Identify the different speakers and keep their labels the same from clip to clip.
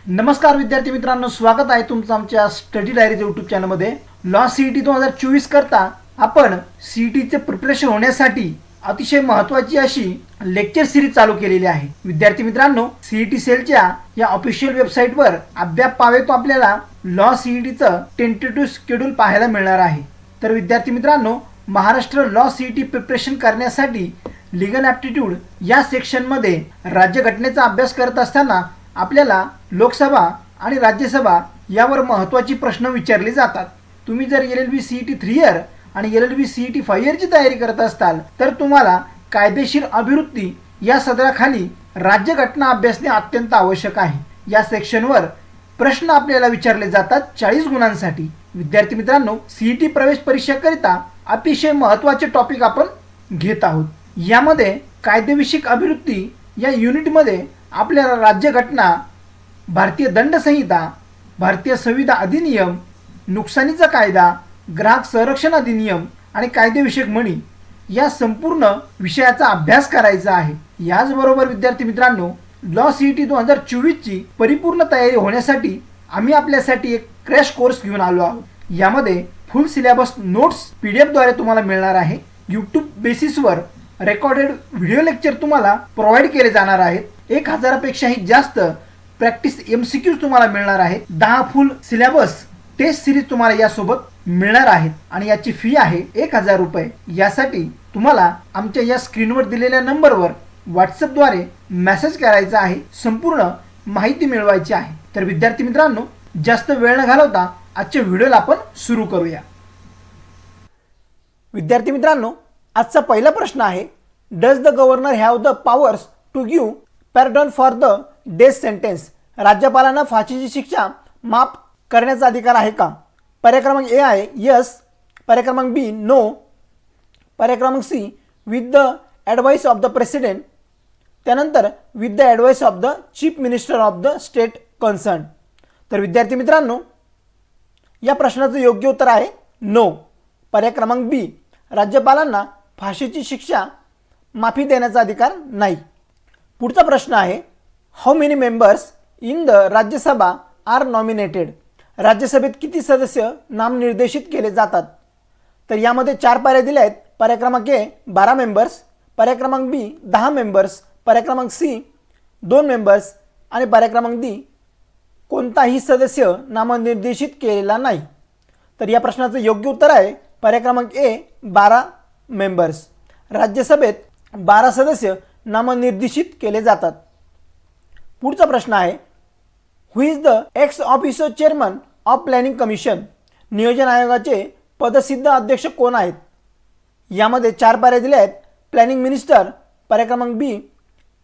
Speaker 1: नमस्कार विद्यार्थी मित्रांनो, स्वागत आहे तुमचं आमच्या स्टडी डायरीज यूट्यूब चॅनलमध्ये। लॉ सीईटी 2024 करता आपण सीईटीचे प्रिपरेशन होण्यासाठी अतिशय महत्त्वाची अशी लेक्चर सिरीज चालू केलेली आहे। विद्यार्थी मित्रांनो, सीईटी सेलच्या या ऑफिशियल वेबसाईटवर अद्याप पावे तो आपल्याला लॉ सीईटीचं टेंटेटिव्ह शेड्यूल पाहायला मिळणार आहे। तर विद्यार्थी मित्रांनो, महाराष्ट्र लॉ सीईटी प्रिपरेशन करण्यासाठी लीगल ॲप्टिट्यूड या सेक्शनमध्ये राज्यघटनेचा अभ्यास करत असताना आपल्याला लोकसभा आणि राज्यसभा यावर महत्त्वाची प्रश्न विचारले जातात। तुम्ही जर LLB CET 3 इयर आणि LLB CET 5 इयरची तयारी करत असाल तर तुम्हाला कायदेशीर अभिवृत्ती या सदराखाली राज्यघटना अभ्यासणे अत्यंत आवश्यक आहे। या सेक्शनवर प्रश्न आपल्याला विचारले जातात 40 गुणांसाठी। विद्यार्थी मित्रांनो, CET प्रवेश परीक्षेकरिता अतिशय महत्त्वाचे टॉपिक आपण घेत आहोत। यामध्ये कायदेविषयक अभिवृत्ती या युनिटमध्ये आपल्याला राज्यघटना, भारतीय दंड संहिता, भारतीय संविधा अधिनियम, नुकसानीचा कायदा, ग्राहक संरक्षण अधिनियम आणि कायदेविषयक म्हणी या संपूर्ण विषयाचा अभ्यास करायचा आहे। याचबरोबर विद्यार्थी मित्रांनो, लॉ सीईटी 2024 ची परिपूर्ण तयारी होण्यासाठी आम्ही आपल्यासाठी एक क्रॅश कोर्स घेऊन आलो आहोत। यामध्ये फुल सिलेबस नोट्स PDF द्वारे तुम्हाला मिळणार आहे। YouTube बेसिसवर रेकॉर्डेड व्हिडिओ लेक्चर तुम्हाला प्रोव्हाइड केले जाणार आहेत। 1000पेक्षाही जास्त प्रॅक्टिस MCQs तुम्हाला मिळणार आहेत। 10 फुल सिलेबस टेस्ट सिरीज तुम्हाला यासोबत मिळणार आहेत आणि याची फी आहे 1000 रुपये। यासाठी तुम्हाला आमच्या या स्क्रीनवर दिलेल्या नंबरवर व्हॉट्सअपद्वारे मेसेज करायचा आहे, संपूर्ण माहिती मिळवायची आहे। तर विद्यार्थी मित्रांनो, जास्त वेळ न घालवता आजच्या व्हिडिओला आपण सुरू करूया। विद्यार्थी मित्रांनो, आजचा पहिला प्रश्न आहे, does the governor have the powers to give pardon for the death sentence? राज्यपालांना फाशीची शिक्षा माफ करण्याचा अधिकार आहे का? पर्याय क्रमांक A आहे यस, पर्याय क्रमांक B नो, पर्याय क्रमांक C with the advice of the president, त्यानंतर with the advice of the chief minister of the state concern. तर विद्यार्थी मित्रांनो, या प्रश्नाचं योग्य उत्तर आहे नो, पर्याय क्रमांक B। राज्यपालांना फाशीची शिक्षा माफी देण्याचा अधिकार नाही। पुढचा प्रश्न आहे, how many members in the Rajya Sabha are nominated? राज्यसभेत किती सदस्य नामनिर्देशित केले जातात? तर यामध्ये 4 पर्याय दिले आहेत। पर्याय क्रमांक A 12 मेंबर्स, पर्याय क्रमांक B 10 मेंबर्स, पर्याय क्रमांक C 2 मेंबर्स आणि पर्याय क्रमांक D कोणताही सदस्य नामनिर्देशित केलेला नाही। तर या प्रश्नाचं योग्य उत्तर आहे पर्याय क्रमांक A 12 मेंबर्स। राज्यसभेत 12 सदस्य नामनिर्देशित केले जातात। पुढचा प्रश्न आहे, who is the ex officer chairman of planning commission? नियोजन आयोगाचे पदसिद्ध अध्यक्ष कोण आहेत? यामध्ये 4 पर्याय दिले आहेत। प्लॅनिंग मिनिस्टर, पर्याय क्रमांक B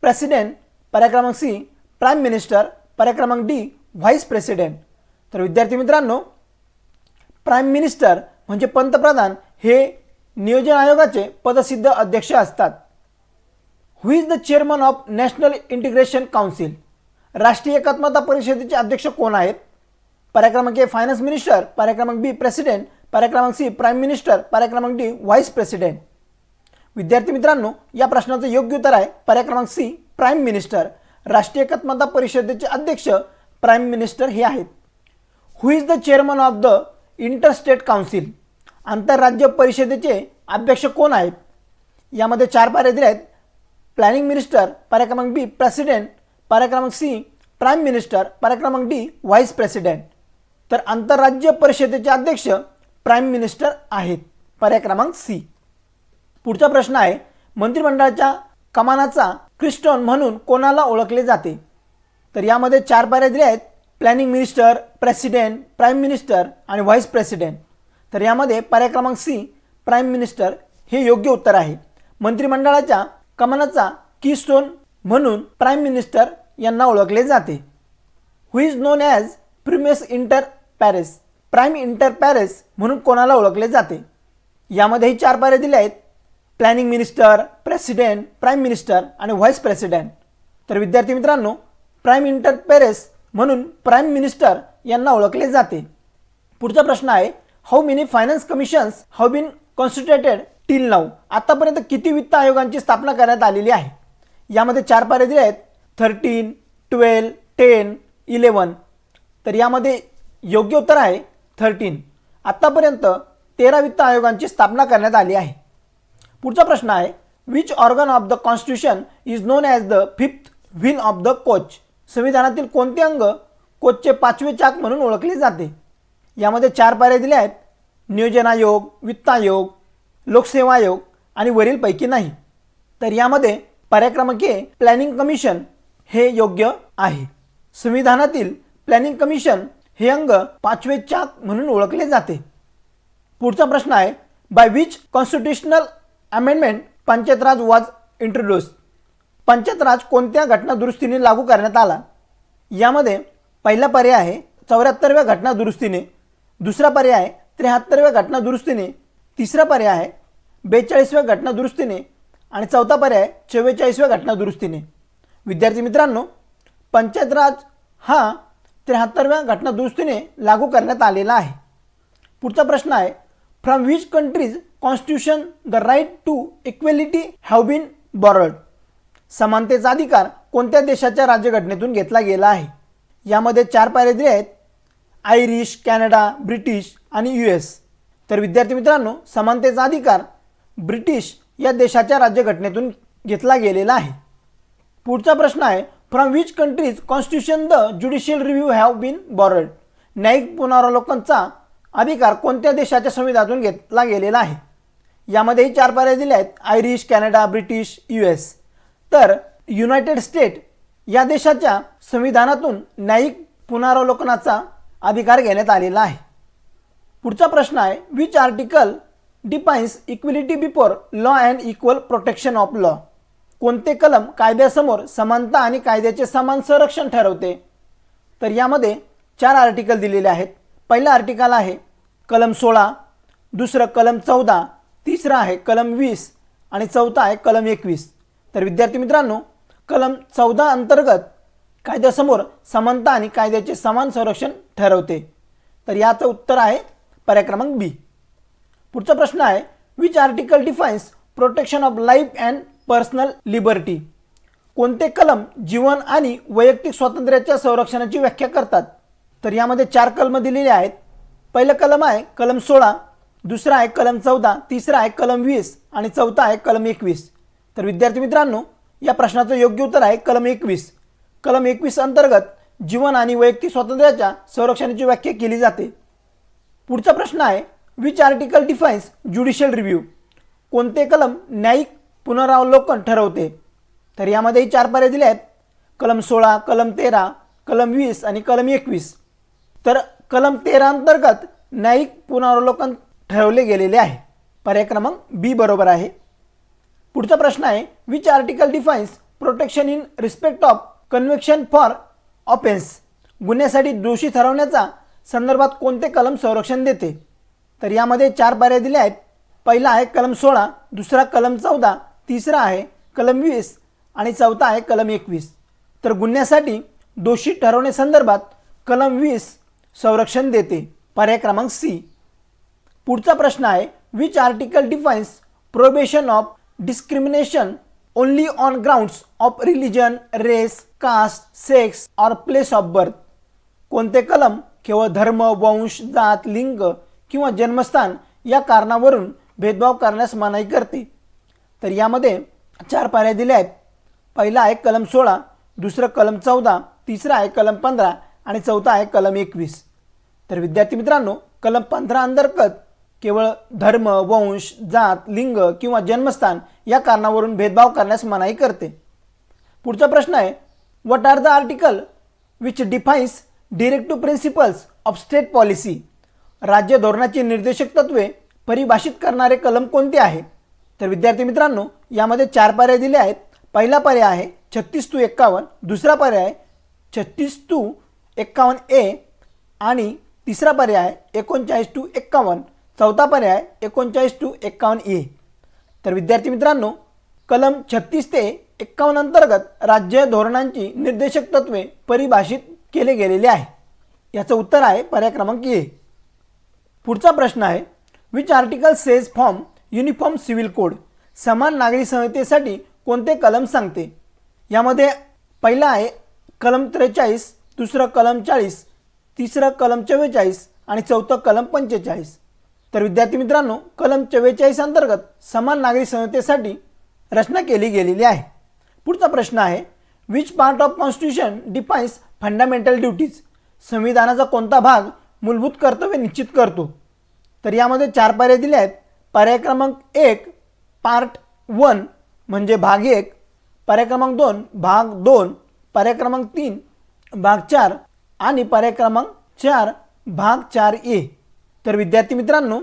Speaker 1: प्रेसिडेंट, पर्याय क्रमांक C प्राईम मिनिस्टर, पर्याय क्रमांक D व्हाईस प्रेसिडेंट। तर विद्यार्थी मित्रांनो, प्राईम मिनिस्टर म्हणजे पंतप्रधान हे नियोजन आयोगाचे पदसिद्ध अध्यक्ष असतात। Who is the chairman of national integration council? राष्ट्रीय एकात्मता परिषदेचे अध्यक्ष कोण आहेत? पर्याय क्रमांक A फायनान्स मिनिस्टर, पर्याय क्रमांक B प्रेसिडेंट, पर्याय क्रमांक C प्राईम मिनिस्टर, पर्याय क्रमांक D व्हाईस प्रेसिडेंट। विद्यार्थी मित्रांनो, या प्रश्नाचं योग्य उत्तर आहे पर्याय क्रमांक C प्राईम मिनिस्टर। राष्ट्रीय एकात्मता परिषदेचे अध्यक्ष प्राईम मिनिस्टर हे आहेत। Who is the chairman of the interstate council? आंतरराज्य परिषदेचे अध्यक्ष कोण आहेत? यामध्ये 4 पर्याय दिले आहेत। प्लॅनिंग मिनिस्टर, पर्याय क्रमांक B प्रेसिडेंट, पर्याय क्रमांक C प्राईम मिनिस्टर, पर्याय क्रमांक D व्हाईस प्रेसिडेंट। तर आंतरराज्य परिषदेचे अध्यक्ष प्राईम मिनिस्टर आहेत, पर्याय क्रमांक C। पुढचा प्रश्न आहे, मंत्रिमंडळाच्या कमानाचा क्रिस्टोन म्हणून कोणाला ओळखले जाते? तर यामध्ये 4 पर्याय दिले आहेत। Planning minister, president, prime minister आणि व्हाईस प्रेसिडेंट। तर यामध्ये पर्याय क्रमांक C प्राईम मिनिस्टर हे योग्य उत्तर आहे। मंत्रिमंडळाच्या कमानाचा कीस्टोन म्हणून प्राईम मिनिस्टर यांना ओळखले जाते। Who is known as primus inter pares? Prime inter pares म्हणून कोणाला ओळखले जाते? यामध्येही 4 पर्याय दिले आहेत। Planning minister, president, prime minister आणि व्हाईस प्रेसिडेंट। तर विद्यार्थी मित्रांनो, प्राईम इंटर पॅरिस म्हणून प्राईम मिनिस्टर यांना ओळखले जाते। पुढचा प्रश्न आहे, how many finance commissions have been constituted till now? आतापर्यंत किती वित्त आयोगांची स्थापना करण्यात आलेली आहे? यामध्ये 4 पर्याय दिले आहेत। 13, 12, 10, 11. तर यामध्ये योग्य उत्तर आहे 13. आत्तापर्यंत 13 वित्त आयोगांची स्थापना करण्यात आली आहे. पुढचा प्रश्न आहे, which organ of the constitution is known as the fifth wheel of the coach. संविधानातील कोणते अंग कोचचे 5वे चाक म्हणून ओळखले जाते. यामध्ये 4 पर्याय दिले आहेत, नियोजन आयोग, वित्त आयोग, लोकसेवा आयोग आणि वरीलपैकी नाही. तर यामध्ये पर्याय क्रमांक ए प्लॅनिंग कमिशन हे योग्य आहे. संविधानातील प्लॅनिंग कमिशन हे अंग 5वे चाक म्हणून ओळखले जाते. पुढचा प्रश्न आहे, by which constitutional amendment panchayat raj was introduced. Panchayat raj कोणत्या घटना दुरुस्तीने लागू करण्यात आला. यामध्ये पहिला पर्याय आहे 74व्या घटना दुरुस्तीने, दुसरा पर्याय आहे 73व्या घटना दुरुस्तीने, तिसरा पर्याय आहे 42व्या घटना दुरुस्तीने आणि चौथा पर्याय 44व्या घटना दुरुस्तीने. विद्यार्थी मित्रांनो, पंचायत राज हा 73व्या घटना दुरुस्तीने लागू करण्यात आलेला आहे. पुढचा प्रश्न आहे, from which countries constitution the right to equality have been borrowed. समानतेचा अधिकार कोणत्या देशाच्या राज्यघटनेतून घेतला गेला आहे. यामध्ये 4 पर्याय दिले आहेत, आयरिश, कॅनडा, ब्रिटिश आणि US. तर विद्यार्थी मित्रांनो, समानतेचा अधिकार ब्रिटिश या देशाच्या राज्यघटनेतून घेतला गेलेला आहे. पुढचा प्रश्न आहे, from which countries constitution the judicial review have been borrowed. न्यायिक पुनरावलोकनचा अधिकार कोणत्या देशाच्या संविधानातून घेतला गेलेला आहे. यामध्येही 4 पर्याय दिले आहेत, आयरिश, कॅनडा, ब्रिटिश, US. तर युनायटेड स्टेट या देशाच्या संविधानातून न्यायिक पुनरावलोकनाचा अधिकार घेण्यात आलेला आहे. पुढचा प्रश्न आहे, which article defines equality before law and equal protection of law. कोणते कलम कायद्यासमोर समानता आणि कायद्याचे समान संरक्षण ठरवते. तर यामध्ये 4 आर्टिकल दिलेले आहेत. पहिला आर्टिकल आहे कलम 16, दुसरं कलम 14, तिसरं आहे कलम 20 आणि चौथा आहे कलम 21. तर विद्यार्थी मित्रांनो, कलम 14 अंतर्गत कायद्यासमोर समानता आणि कायद्याचे समान संरक्षण ठरवते. तर याचं उत्तर आहे पर्याय क्रमांक बी. पुढचा प्रश्न आहे, which article defines protection of life and personal liberty. कोणते कलम जीवन आणि वैयक्तिक स्वातंत्र्याच्या संरक्षणाची व्याख्या करतात. तर यामध्ये 4 कलम दिलेले आहेत. पहिलं कलम आहे कलम 16, दुसरा आहे कलम 14, तिसरा आहे कलम 20 आणि चौथा आहे कलम 21. तर विद्यार्थी मित्रांनो, या प्रश्नाचं योग्य उत्तर आहे कलम 21. कलम 21 अंतर्गत जीवन आणि वैयक्तिक स्वातंत्र्याच्या संरक्षणाची व्याख्या केली जाते. पुढचा प्रश्न आहे, which article defines judicial review. कोणते कलम न्यायिक पुनरावलोकन ठरवते. तर यामध्येही 4 पर्याय दिले आहेत, कलम 16, कलम 13, कलम 20 आणि कलम 21. तर कलम 13 अंतर्गत न्यायिक पुनरावलोकन ठरवले गेलेले आहे. पर्याय क्रमांक बी बरोबर आहे. पुढचा प्रश्न आहे, which article defines protection in respect of conviction for offence. गुन्ह्यासाठी दोषी ठरवण्याचा संदर्भात कोणते कलम संरक्षण देते. तर यामध्ये 4 पर्याय दिले आहेत. पहिला आहे कलम 16, दुसरा कलम 14, तिसरा आहे कलम 20 आणि चौथा आहे कलम 21. तर गुन्ह्यासाठी दोषी ठरवण्यासंदर्भात कलम 20 संरक्षण देते. पर्याय क्रमांक सी. पुढचा प्रश्न आहे, which article defines prohibition of discrimination only on grounds of religion, race, caste, sex और प्लेस ऑफ बर्थ. कोणते कलम केवळ धर्म, वंश, जात, लिंग किंवा जन्मस्थान या कारणावरून भेदभाव करण्यास मनाई करते. तर यामध्ये 4 पर्याय दिले आहेत. पहिला आहे कलम 16, दुसरं कलम 14, तिसरा आहे कलम 15 आणि चौथा आहे कलम 21. तर विद्यार्थी मित्रांनो, कलम 15 अंतर्गत केवळ धर्म, वंश, जात, लिंग किंवा जन्मस्थान या कारणावरून भेदभाव करण्यास मनाई करते. पुढचा प्रश्न आहे, what are the article which defines directive principles of state policy. राज्य धोरणाची निर्देशक तत्वे परिभाषित करणारे कलम कोणते आहे. तर विद्यार्थी मित्रांनो, यामध्ये 4 पर्याय दिले आहेत. पहिला पर्याय आहे 36 to 51, दुसरा पर्याय आहे 36 to 51A आणि तिसरा पर्याय आहे 39 to 51, चौथा पर्याय 39 to 51A. तर विद्यार्थी मित्रांनो, कलम 36 ते 51 अंतर्गत राज्य धोरणांची निर्देशक तत्वे परिभाषित केले गेलेले आहे. याचं उत्तर आहे पर्याय क्रमांक ए. पुढचा प्रश्न आहे, which article says form uniform civil code. समान नागरी संहितेसाठी कोणते कलम सांगते. यामध्ये पहिला आहे कलम 43, दुसरं कलम 40, तिसरं कलम 44 आणि चौथं कलम 45. तर विद्यार्थी मित्रांनो, कलम 44 अंतर्गत समान नागरी संहितेसाठी रचना केली गेलेली आहे. पुढचा प्रश्न आहे, which part of constitution defines fundamental duties. संविधानाचा कोणता भाग मूलभूत कर्तव्य निश्चित करतो. तर यामध्ये 4 पर्याय दिले आहेत. पर्याय क्रमांक 1 पार्ट 1 म्हणजे भाग 1, पर्याय क्रमांक 2 भाग 2, पर्याय क्रमांक 3 भाग 4 आणि पर्याय क्रमांक 4 भाग 4A. तर विद्यार्थी मित्रांनो,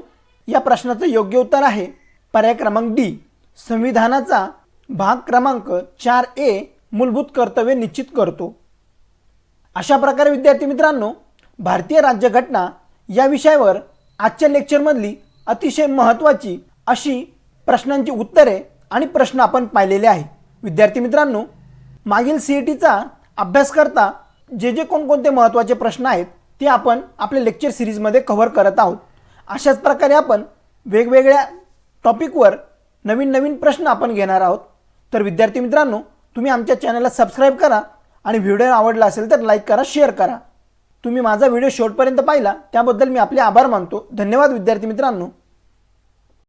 Speaker 1: या प्रश्नाचं योग्य उत्तर आहे पर्याय क्रमांक डी, संविधानाचा भाग क्रमांक 4A मूलभूत कर्तव्य निश्चित करतो. अशा प्रकारे विद्यार्थी मित्रांनो, भारतीय राज्यघटना या विषयावर आजच्या लेक्चरमधली अतिशय महत्त्वाची अशी प्रश्नांची उत्तरे आणि प्रश्न आपण पाहिलेले आहे. विद्यार्थी मित्रांनो, मागील CETचा अभ्यास करता जे कोणकोणते महत्त्वाचे प्रश्न आहेत ते आपण आपल्या लेक्चर सिरीजमध्ये कव्हर करत आहोत. अशाच प्रकारे आपण वेगवेगळ्या टॉपिकवर नवीन प्रश्न आपण घेणार आहोत. तर विद्यार्थी मित्रांनो, तुम्ही आमच्या चॅनलला सबस्क्राईब करा आणि व्हिडिओ आवडला असेल तर लाईक करा, शेअर करा. तुम्ही माझा व्हिडिओ शेवटपर्यंत पाहिला त्याबद्दल मी आपले आभार मानतो. धन्यवाद विद्यार्थी मित्रांनो.